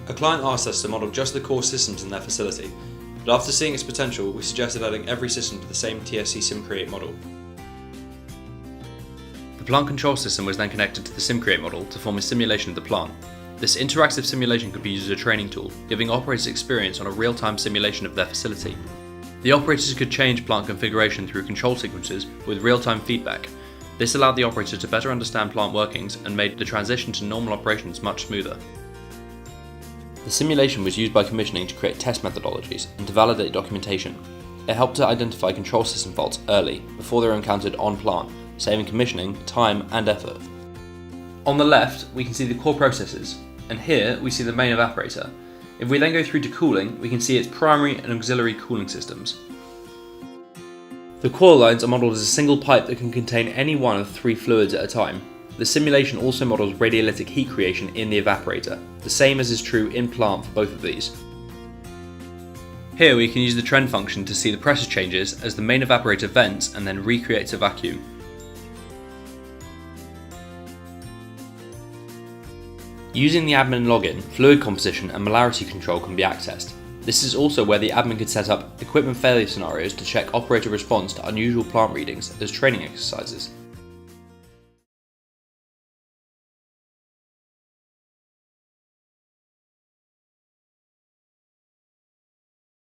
A client asked us to model just the core systems in their facility, but after seeing its potential, we suggested adding every system to the same TSC SimCreate model. The plant control system was then connected to the SimCreate model to form a simulation of the plant. This interactive simulation could be used as a training tool, giving operators experience on a real-time simulation of their facility. The operators could change plant configuration through control sequences with real-time feedback. This allowed the operator to better understand plant workings and made the transition to normal operations much smoother. The simulation was used by commissioning to create test methodologies and to validate documentation. It helped to identify control system faults early, before they were encountered on plant, saving commissioning time and effort. On the left, we can see the core processes, and here we see the main evaporator. If we then go through to cooling, we can see its primary and auxiliary cooling systems. The core lines are modelled as a single pipe that can contain any one of 3 fluids at a time. The simulation also models radiolytic heat creation in the evaporator, the same as is true in plant for both of these. Here we can use the trend function to see the pressure changes as the main evaporator vents and then recreates a vacuum. Using the admin login, fluid composition and molarity control can be accessed. This is also where the admin could set up equipment failure scenarios to check operator response to unusual plant readings as training exercises.